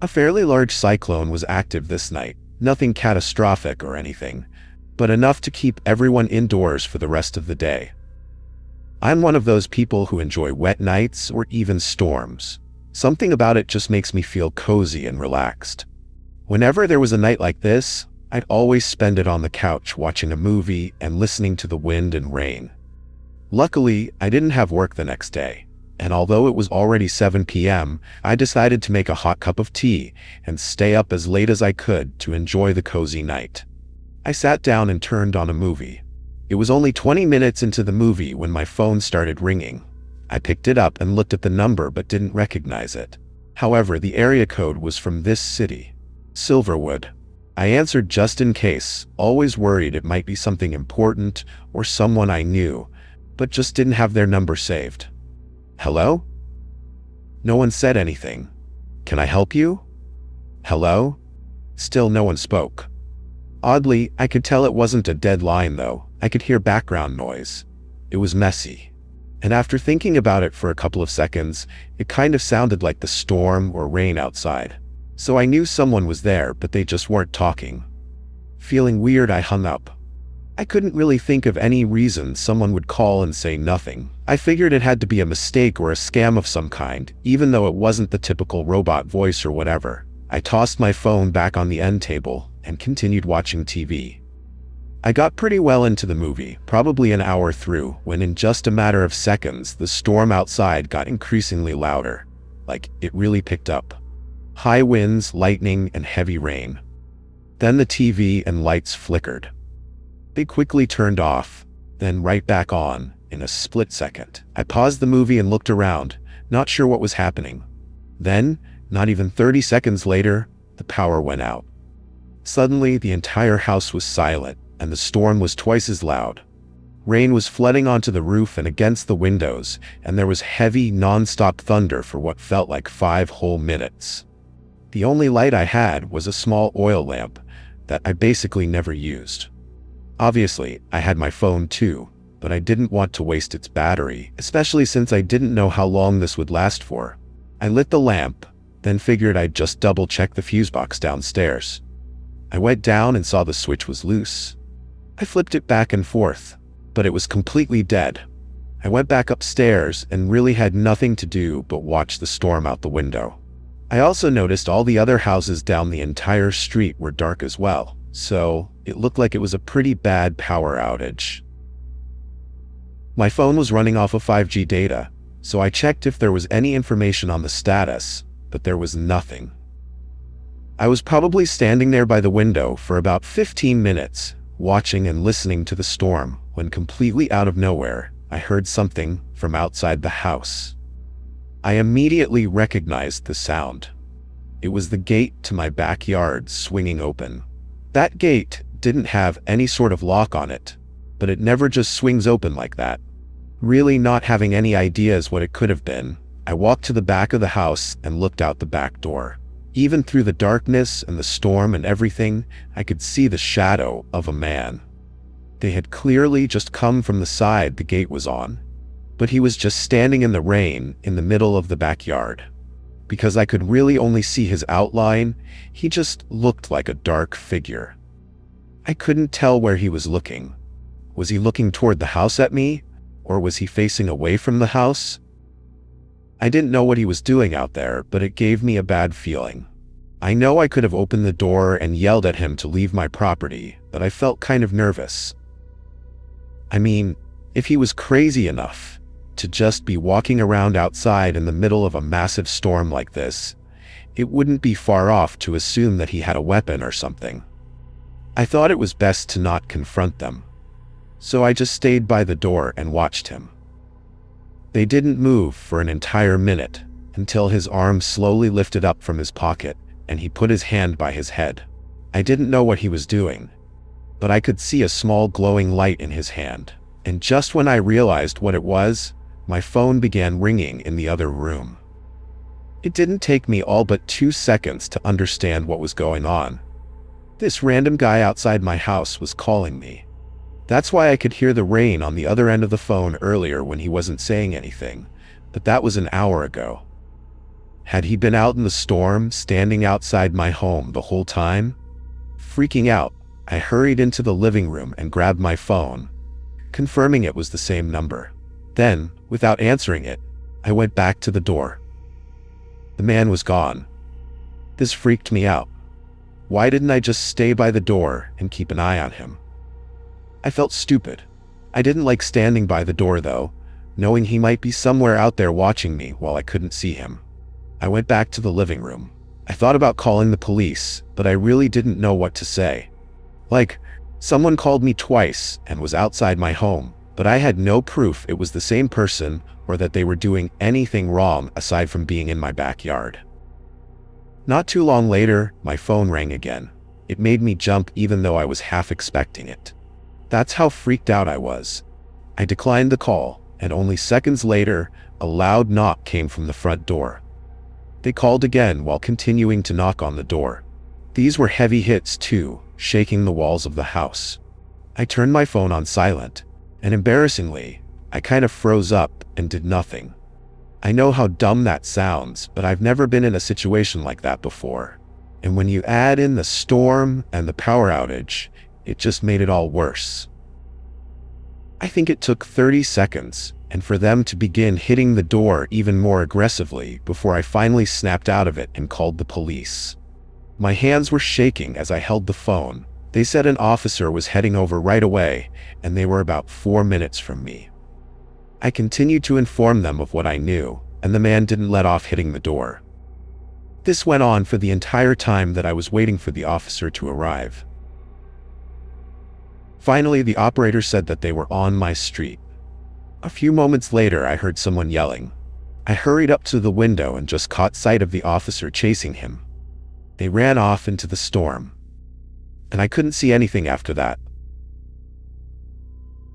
A fairly large cyclone was active this night, nothing catastrophic or anything, but enough to keep everyone indoors for the rest of the day. I'm one of those people who enjoy wet nights or even storms. Something about it just makes me feel cozy and relaxed. Whenever there was a night like this, I'd always spend it on the couch watching a movie and listening to the wind and rain. Luckily, I didn't have work the next day, and although it was already 7 p.m., I decided to make a hot cup of tea and stay up as late as I could to enjoy the cozy night. I sat down and turned on a movie. It was only 20 minutes into the movie when my phone started ringing. I picked it up and looked at the number but didn't recognize it. However, the area code was from this city, Silverwood. I answered just in case, always worried it might be something important or someone I knew, but just didn't have their number saved. Hello? No one said anything. Can I help you? Hello? Still no one spoke. Oddly, I could tell it wasn't a dead line though. I could hear background noise. It was messy. And after thinking about it for a couple of seconds, it kind of sounded like the storm or rain outside. So I knew someone was there, but they just weren't talking. Feeling weird, I hung up. I couldn't really think of any reason someone would call and say nothing. I figured it had to be a mistake or a scam of some kind, even though it wasn't the typical robot voice or whatever. I tossed my phone back on the end table and continued watching TV. I got pretty well into the movie, probably an hour through, when in just a matter of seconds, the storm outside got increasingly louder. Like, it really picked up. High winds, lightning, and heavy rain. Then the TV and lights flickered. They quickly turned off, then right back on, in a split second. I paused the movie and looked around, not sure what was happening. Then, not even 30 seconds later, the power went out. Suddenly, the entire house was silent, and the storm was twice as loud. Rain was flooding onto the roof and against the windows, and there was heavy, non-stop thunder for what felt like 5 whole minutes. The only light I had was a small oil lamp that I basically never used. Obviously, I had my phone too, but I didn't want to waste its battery, especially since I didn't know how long this would last for. I lit the lamp, then figured I'd just double-check the fuse box downstairs. I went down and saw the switch was loose. I flipped it back and forth, but it was completely dead. I went back upstairs and really had nothing to do but watch the storm out the window. I also noticed all the other houses down the entire street were dark as well, so it looked like it was a pretty bad power outage. My phone was running off of 5G data, so I checked if there was any information on the status, but there was nothing. I was probably standing there by the window for about 15 minutes, watching and listening to the storm, when completely out of nowhere, I heard something from outside the house. I immediately recognized the sound. It was the gate to my backyard swinging open. That gate didn't have any sort of lock on it, but it never just swings open like that. Really not having any ideas what it could have been, I walked to the back of the house and looked out the back door. Even through the darkness and the storm and everything, I could see the shadow of a man. They had clearly just come from the side the gate was on, but he was just standing in the rain in the middle of the backyard. Because I could really only see his outline, he just looked like a dark figure. I couldn't tell where he was looking. Was he looking toward the house at me, or was he facing away from the house? I didn't know what he was doing out there, but it gave me a bad feeling. I know I could have opened the door and yelled at him to leave my property, but I felt kind of nervous. I mean, if he was crazy enough to just be walking around outside in the middle of a massive storm like this, it wouldn't be far off to assume that he had a weapon or something. I thought it was best to not confront them, so I just stayed by the door and watched him. They didn't move for an entire minute, until his arm slowly lifted up from his pocket and he put his hand by his head. I didn't know what he was doing, but I could see a small glowing light in his hand, and just when I realized what it was, my phone began ringing in the other room. It didn't take me all but 2 seconds to understand what was going on. This random guy outside my house was calling me. That's why I could hear the rain on the other end of the phone earlier when he wasn't saying anything, but that was an hour ago. Had he been out in the storm, standing outside my home the whole time? Freaking out, I hurried into the living room and grabbed my phone, confirming it was the same number. Then, without answering it, I went back to the door. The man was gone. This freaked me out. Why didn't I just stay by the door and keep an eye on him? I felt stupid. I didn't like standing by the door though, knowing he might be somewhere out there watching me while I couldn't see him. I went back to the living room. I thought about calling the police, but I really didn't know what to say. Like, someone called me twice and was outside my home, but I had no proof it was the same person or that they were doing anything wrong aside from being in my backyard. Not too long later, my phone rang again. It made me jump even though I was half expecting it. That's how freaked out I was. I declined the call, and only seconds later, a loud knock came from the front door. They called again while continuing to knock on the door. These were heavy hits too, shaking the walls of the house. I turned my phone on silent, and embarrassingly, I kind of froze up and did nothing. I know how dumb that sounds, but I've never been in a situation like that before. And when you add in the storm and the power outage, it just made it all worse. I think it took 30 seconds, and for them to begin hitting the door even more aggressively before I finally snapped out of it and called the police. My hands were shaking as I held the phone. They said an officer was heading over right away, and they were about 4 minutes from me. I continued to inform them of what I knew, and the man didn't let off hitting the door. This went on for the entire time that I was waiting for the officer to arrive. Finally, the operator said that they were on my street. A few moments later, I heard someone yelling. I hurried up to the window and just caught sight of the officer chasing him. They ran off into the storm, and I couldn't see anything after that.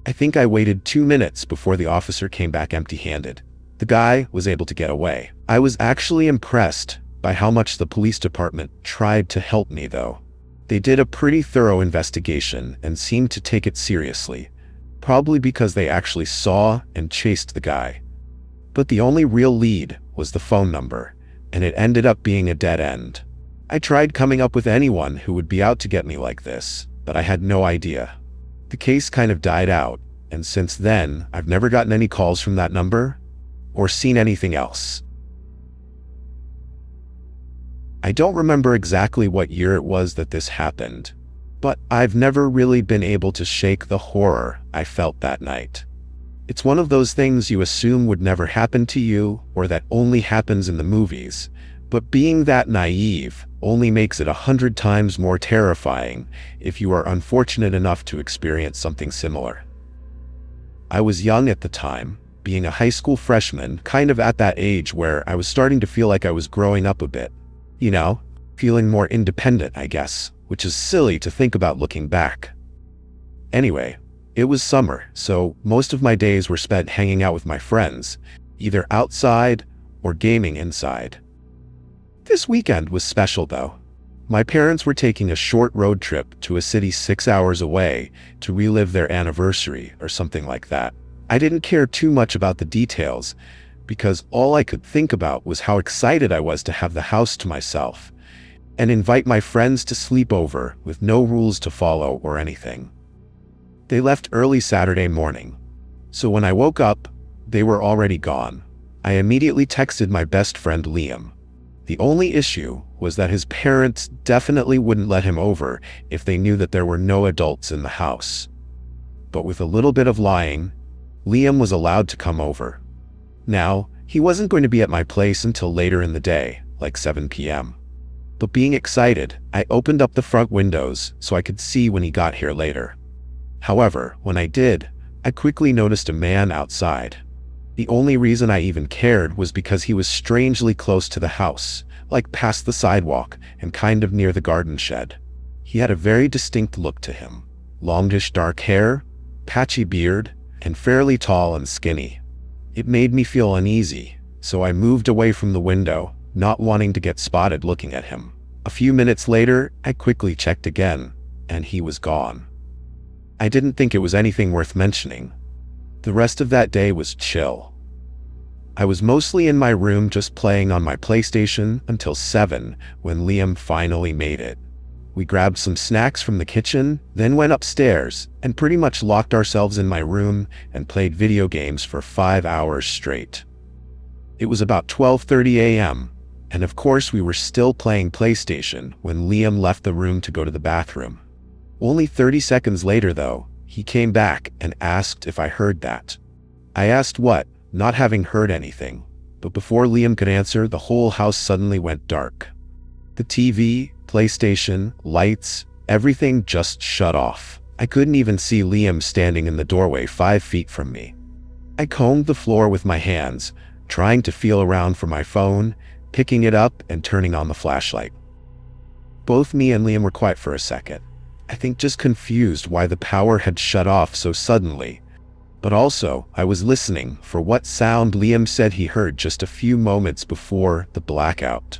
I think I waited 2 minutes before the officer came back empty-handed. The guy was able to get away. I was actually impressed by how much the police department tried to help me though. They did a pretty thorough investigation and seemed to take it seriously, probably because they actually saw and chased the guy. But the only real lead was the phone number, and it ended up being a dead end. I tried coming up with anyone who would be out to get me like this, but I had no idea. The case kind of died out, and since then, I've never gotten any calls from that number or seen anything else. I don't remember exactly what year it was that this happened, but I've never really been able to shake the horror I felt that night. It's one of those things you assume would never happen to you or that only happens in the movies, but being that naive only makes it 100 times more terrifying if you are unfortunate enough to experience something similar. I was young at the time, being a high school freshman, kind of at that age where I was starting to feel like I was growing up a bit. You know, feeling more independent, I guess, which is silly to think about looking back. Anyway, it was summer, so most of my days were spent hanging out with my friends, either outside or gaming inside. This weekend was special though. My parents were taking a short road trip to a city 6 hours away to relive their anniversary or something like that. I didn't care too much about the details, because all I could think about was how excited I was to have the house to myself and invite my friends to sleep over with no rules to follow or anything. They left early Saturday morning, so when I woke up, they were already gone. I immediately texted my best friend Liam. The only issue was that his parents definitely wouldn't let him over if they knew that there were no adults in the house. But with a little bit of lying, Liam was allowed to come over. Now, he wasn't going to be at my place until later in the day, like 7 p.m. But being excited, I opened up the front windows so I could see when he got here later. However, when I did, I quickly noticed a man outside. The only reason I even cared was because he was strangely close to the house, like past the sidewalk and kind of near the garden shed. He had a very distinct look to him. Longish dark hair, patchy beard, and fairly tall and skinny. It made me feel uneasy, so I moved away from the window, not wanting to get spotted looking at him. A few minutes later, I quickly checked again, and he was gone. I didn't think it was anything worth mentioning. The rest of that day was chill. I was mostly in my room just playing on my PlayStation until 7 when Liam finally made it. We grabbed some snacks from the kitchen, then went upstairs and pretty much locked ourselves in my room and played video games for 5 hours straight. It was about 12:30 a.m., and of course we were still playing PlayStation when Liam left the room to go to the bathroom. Only 30 seconds later, though, he came back and asked if I heard that. I asked what, not having heard anything, but before Liam could answer, the whole house suddenly went dark. The TV, PlayStation, lights, everything just shut off. I couldn't even see Liam standing in the doorway 5 feet from me. I combed the floor with my hands, trying to feel around for my phone, picking it up and turning on the flashlight. Both me and Liam were quiet for a second. I think just confused why the power had shut off so suddenly. But also, I was listening for what sound Liam said he heard just a few moments before the blackout.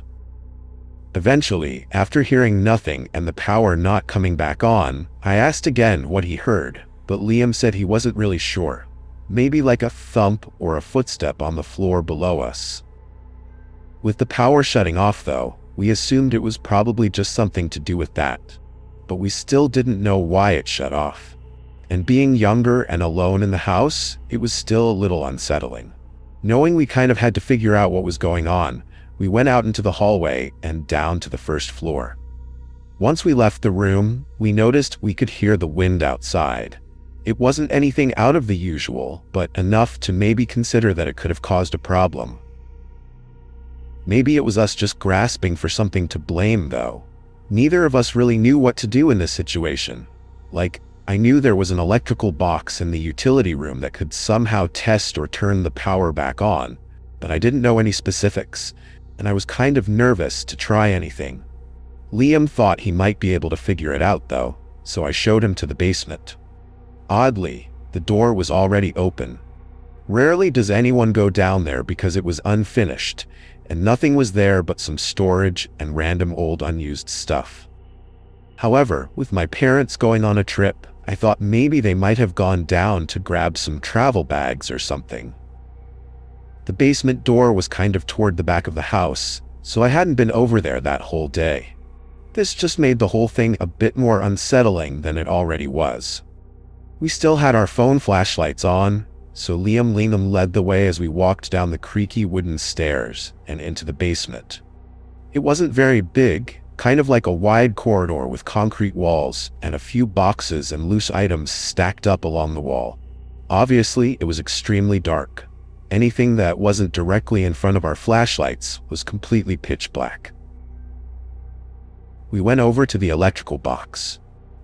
Eventually, after hearing nothing and the power not coming back on, I asked again what he heard, but Liam said he wasn't really sure. Maybe like a thump or a footstep on the floor below us. With the power shutting off though, we assumed it was probably just something to do with that. But we still didn't know why it shut off. And being younger and alone in the house, it was still a little unsettling. Knowing we kind of had to figure out what was going on, we went out into the hallway and down to the first floor. Once we left the room, we noticed we could hear the wind outside. It wasn't anything out of the usual, but enough to maybe consider that it could have caused a problem. Maybe it was us just grasping for something to blame, though. Neither of us really knew what to do in this situation. Like, I knew there was an electrical box in the utility room that could somehow test or turn the power back on, but I didn't know any specifics, and I was kind of nervous to try anything. Liam thought he might be able to figure it out, though, so I showed him to the basement. Oddly, the door was already open. Rarely does anyone go down there because it was unfinished, and nothing was there but some storage and random old unused stuff. However, with my parents going on a trip, I thought maybe they might have gone down to grab some travel bags or something. The basement door was kind of toward the back of the house, so I hadn't been over there that whole day. This just made the whole thing a bit more unsettling than it already was. We still had our phone flashlights on, so Liam led the way as we walked down the creaky wooden stairs and into the basement. It wasn't very big, kind of like a wide corridor with concrete walls and a few boxes and loose items stacked up along the wall. Obviously, it was extremely dark. Anything that wasn't directly in front of our flashlights was completely pitch black. We went over to the electrical box.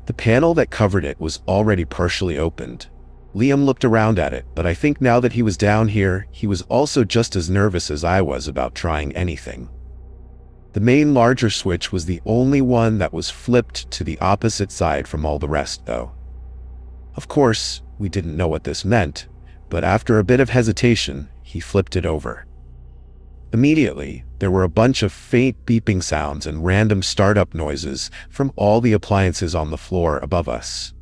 The panel that covered it was already partially opened. Liam looked around at it, but I think now that he was down here, he was also just as nervous as I was about trying anything. The main larger switch was the only one that was flipped to the opposite side from all the rest, though. Of course, we didn't know what this meant, but after a bit of hesitation, he flipped it over. Immediately, there were a bunch of faint beeping sounds and random startup noises from all the appliances on the floor above us.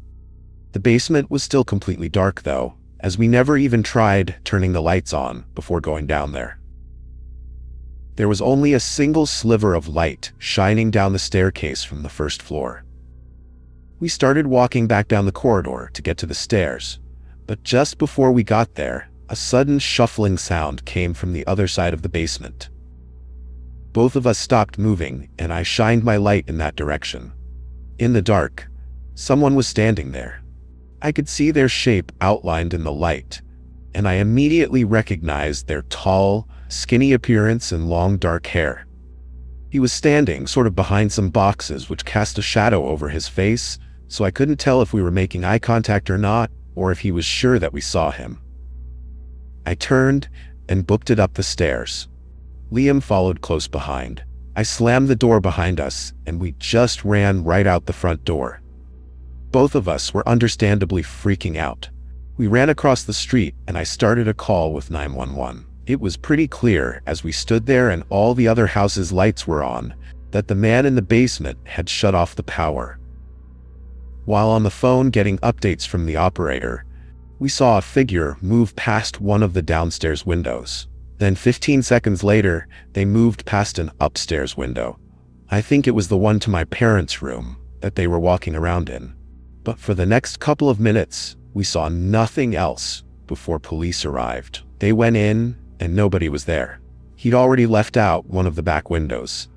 The basement was still completely dark, though, as we never even tried turning the lights on before going down there. There was only a single sliver of light shining down the staircase from the first floor. We started walking back down the corridor to get to the stairs, but just before we got there, a sudden shuffling sound came from the other side of the basement. Both of us stopped moving, and I shined my light in that direction. In the dark, someone was standing there. I could see their shape outlined in the light, and I immediately recognized their tall, skinny appearance and long dark hair. He was standing sort of behind some boxes which cast a shadow over his face, so I couldn't tell if we were making eye contact or not, or if he was sure that we saw him. I turned and booked it up the stairs. Liam followed close behind. I slammed the door behind us, and we just ran right out the front door. Both of us were understandably freaking out. We ran across the street, and I started a call with 911. It was pretty clear, as we stood there and all the other houses' lights were on, that the man in the basement had shut off the power. While on the phone getting updates from the operator, we saw a figure move past one of the downstairs windows. Then 15 seconds later, they moved past an upstairs window. I think it was the one to my parents' room that they were walking around in. But for the next couple of minutes, we saw nothing else before police arrived. They went in, and nobody was there. He'd already left out one of the back windows.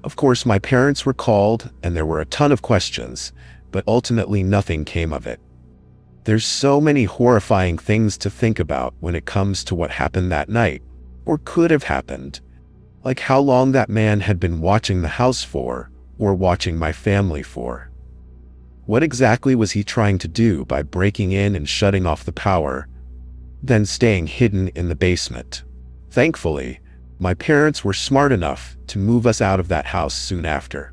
Of course, my parents were called, and there were a ton of questions, but ultimately nothing came of it. There's so many horrifying things to think about when it comes to what happened that night, or could have happened. Like how long that man had been watching the house for, or watching my family for. What exactly was he trying to do by breaking in and shutting off the power, then staying hidden in the basement? Thankfully, my parents were smart enough to move us out of that house soon after.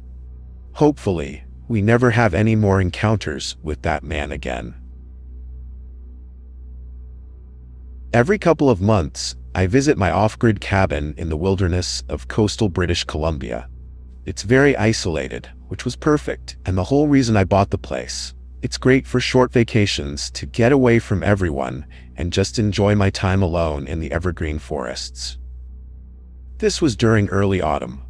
Hopefully, we never have any more encounters with that man again. Every couple of months, I visit my off-grid cabin in the wilderness of coastal British Columbia. It's very isolated, which was perfect, and the whole reason I bought the place. It's great for short vacations to get away from everyone and just enjoy my time alone in the evergreen forests. This was during early autumn.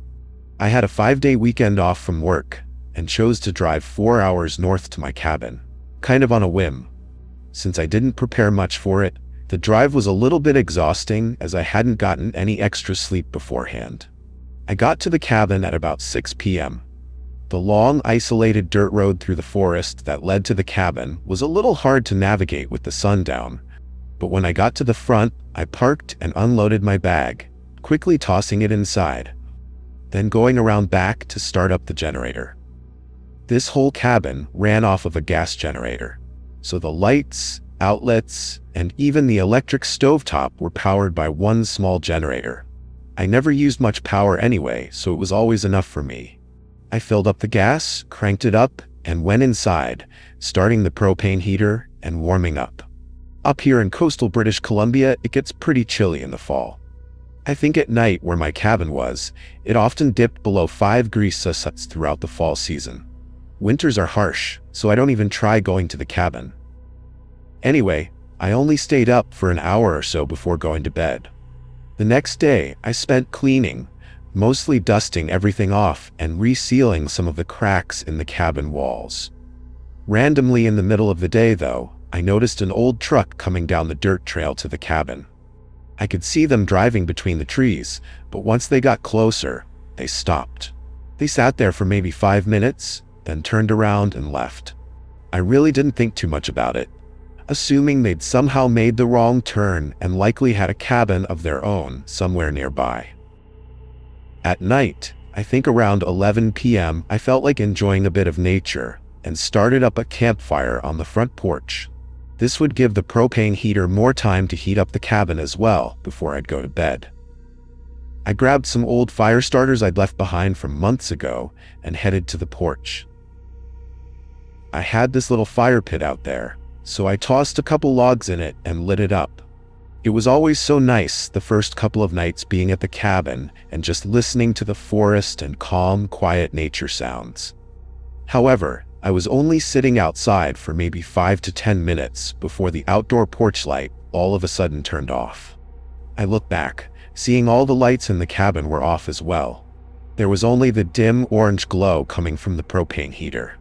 I had a 5-day weekend off from work and chose to drive 4 hours north to my cabin, kind of on a whim. Since I didn't prepare much for it, the drive was a little bit exhausting as I hadn't gotten any extra sleep beforehand. I got to the cabin at about 6 p.m. The long, isolated dirt road through the forest that led to the cabin was a little hard to navigate with the sun down, but when I got to the front, I parked and unloaded my bag, quickly tossing it inside, then going around back to start up the generator. This whole cabin ran off of a gas generator, so the lights, outlets, and even the electric stovetop were powered by one small generator. I never used much power anyway, so it was always enough for me. I filled up the gas, cranked it up, and went inside, starting the propane heater and warming up. Up here in coastal British Columbia, it gets pretty chilly in the fall. I think at night, where my cabin was, it often dipped below 5 degrees Celsius throughout the fall season. Winters are harsh, so I don't even try going to the cabin. Anyway, I only stayed up for an hour or so before going to bed. The next day, I spent cleaning, mostly dusting everything off and resealing some of the cracks in the cabin walls. Randomly in the middle of the day, though, I noticed an old truck coming down the dirt trail to the cabin. I could see them driving between the trees, but once they got closer, they stopped. They sat there for maybe 5 minutes, then turned around and left. I really didn't think too much about it, assuming they'd somehow made the wrong turn and likely had a cabin of their own somewhere nearby. At night, I think around 11 p.m., I felt like enjoying a bit of nature and started up a campfire on the front porch. This would give the propane heater more time to heat up the cabin as well before I'd go to bed. I grabbed some old fire starters I'd left behind from months ago and headed to the porch. I had this little fire pit out there, so I tossed a couple logs in it and lit it up. It was always so nice the first couple of nights being at the cabin and just listening to the forest and calm, quiet nature sounds. However, I was only sitting outside for maybe 5 to 10 minutes before the outdoor porch light all of a sudden turned off. I looked back, seeing all the lights in the cabin were off as well. There was only the dim orange glow coming from the propane heater.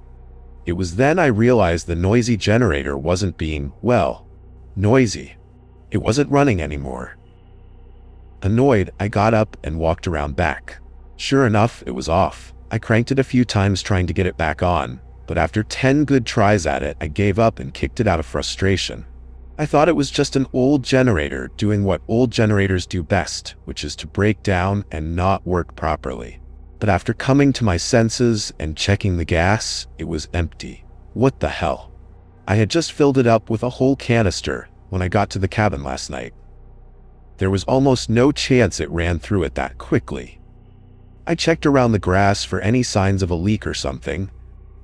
It was then I realized the noisy generator wasn't being, well, noisy. It wasn't running anymore. Annoyed, I got up and walked around back. Sure enough, it was off. I cranked it a few times trying to get it back on, but after 10 good tries at it, I gave up and kicked it out of frustration. I thought it was just an old generator doing what old generators do best, which is to break down and not work properly. But after coming to my senses and checking the gas, it was empty. What the hell? I had just filled it up with a whole canister when I got to the cabin last night. There was almost no chance it ran through it that quickly. I checked around the grass for any signs of a leak or something,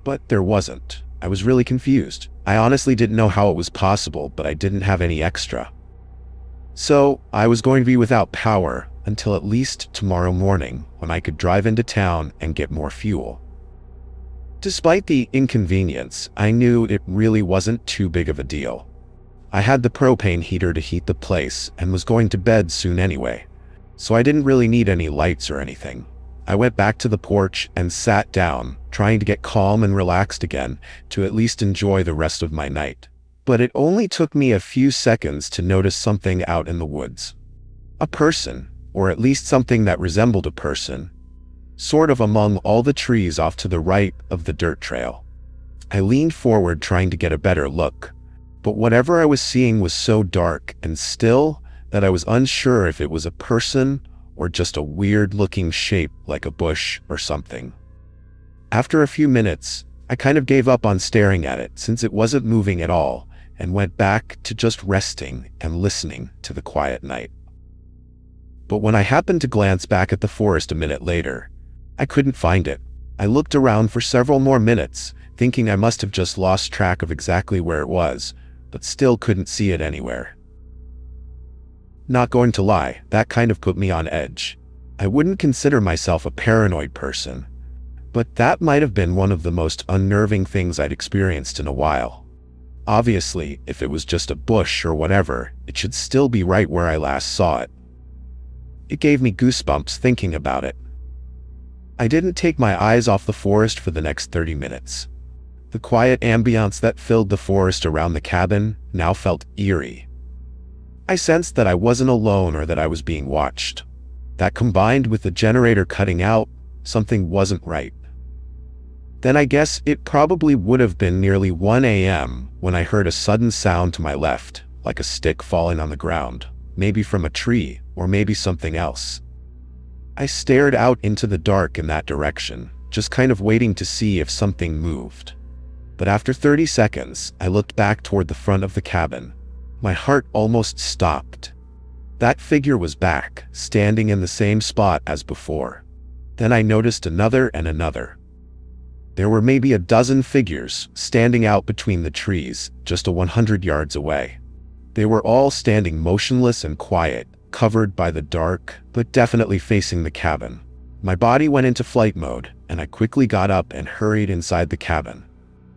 but there wasn't. I was really confused. I honestly didn't know how it was possible, but I didn't have any extra. So I was going to be without power until at least tomorrow morning when I could drive into town and get more fuel. Despite the inconvenience, I knew it really wasn't too big of a deal. I had the propane heater to heat the place and was going to bed soon anyway, so I didn't really need any lights or anything. I went back to the porch and sat down, trying to get calm and relaxed again to at least enjoy the rest of my night. But it only took me a few seconds to notice something out in the woods. A person, or at least something that resembled a person, sort of among all the trees off to the right of the dirt trail. I leaned forward trying to get a better look, but whatever I was seeing was so dark and still that I was unsure if it was a person or just a weird-looking shape like a bush or something. After a few minutes, I kind of gave up on staring at it since it wasn't moving at all and went back to just resting and listening to the quiet night. But when I happened to glance back at the forest a minute later, I couldn't find it. I looked around for several more minutes, thinking I must have just lost track of exactly where it was, but still couldn't see it anywhere. Not going to lie, that kind of put me on edge. I wouldn't consider myself a paranoid person, but that might have been one of the most unnerving things I'd experienced in a while. Obviously, if it was just a bush or whatever, it should still be right where I last saw it. It gave me goosebumps thinking about it. I didn't take my eyes off the forest for the next 30 minutes. The quiet ambiance that filled the forest around the cabin now felt eerie. I sensed that I wasn't alone or that I was being watched. That combined with the generator cutting out, something wasn't right. Then I guess it probably would have been nearly 1 a.m. when I heard a sudden sound to my left, like a stick falling on the ground, maybe from a tree or maybe something else. I stared out into the dark in that direction, just kind of waiting to see if something moved. But after 30 seconds, I looked back toward the front of the cabin. My heart almost stopped. That figure was back, standing in the same spot as before. Then I noticed another and another. There were maybe a dozen figures standing out between the trees, just 100 yards away. They were all standing motionless and quiet, covered by the dark, but definitely facing the cabin. My body went into flight mode, and I quickly got up and hurried inside the cabin.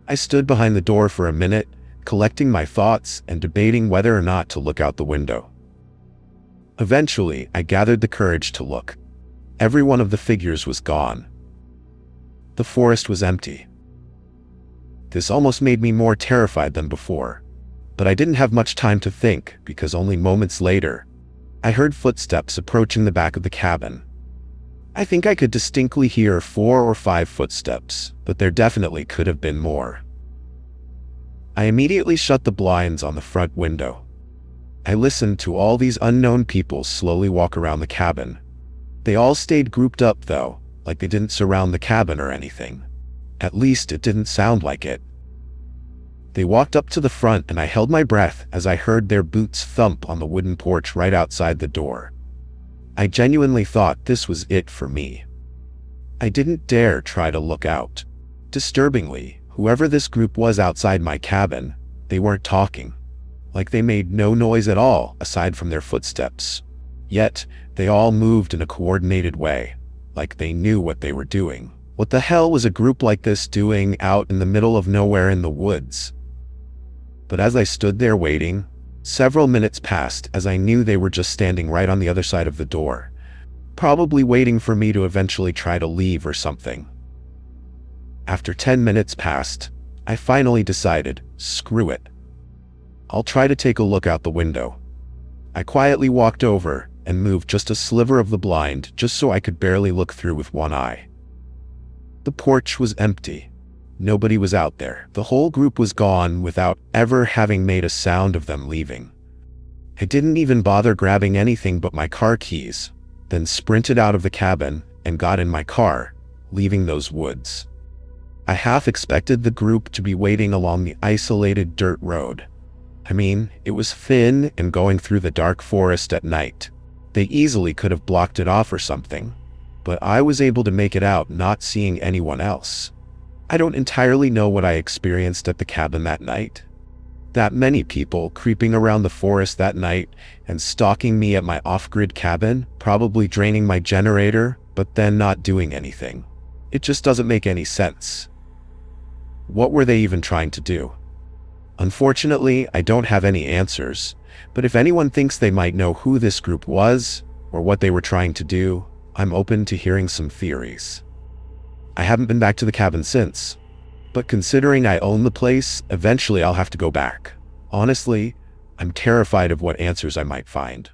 I stood behind the door for a minute, collecting my thoughts and debating whether or not to look out the window. Eventually, I gathered the courage to look. Every one of the figures was gone. The forest was empty. This almost made me more terrified than before, but I didn't have much time to think because only moments later, I heard footsteps approaching the back of the cabin. I think I could distinctly hear 4 or 5 footsteps, but there definitely could have been more. I immediately shut the blinds on the front window. I listened to all these unknown people slowly walk around the cabin. They all stayed grouped up though, like they didn't surround the cabin or anything. At least it didn't sound like it. They walked up to the front and I held my breath as I heard their boots thump on the wooden porch right outside the door. I genuinely thought this was it for me. I didn't dare try to look out. Disturbingly, whoever this group was outside my cabin, they weren't talking. Like they made no noise at all aside from their footsteps. Yet, they all moved in a coordinated way, like they knew what they were doing. What the hell was a group like this doing out in the middle of nowhere in the woods? But as I stood there waiting, several minutes passed as I knew they were just standing right on the other side of the door, probably waiting for me to eventually try to leave or something. After 10 minutes passed, I finally decided, screw it. I'll try to take a look out the window. I quietly walked over and moved just a sliver of the blind just so I could barely look through with one eye. The porch was empty. Nobody was out there. The whole group was gone without ever having made a sound of them leaving. I didn't even bother grabbing anything but my car keys, then sprinted out of the cabin and got in my car, leaving those woods. I half expected the group to be waiting along the isolated dirt road. I mean, it was thin and going through the dark forest at night. They easily could have blocked it off or something, but I was able to make it out not seeing anyone else. I don't entirely know what I experienced at the cabin that night. That many people creeping around the forest that night and stalking me at my off-grid cabin, probably draining my generator, but then not doing anything. It just doesn't make any sense. What were they even trying to do? Unfortunately, I don't have any answers, but if anyone thinks they might know who this group was, or what they were trying to do, I'm open to hearing some theories. I haven't been back to the cabin since, but considering I own the place, eventually I'll have to go back. Honestly, I'm terrified of what answers I might find.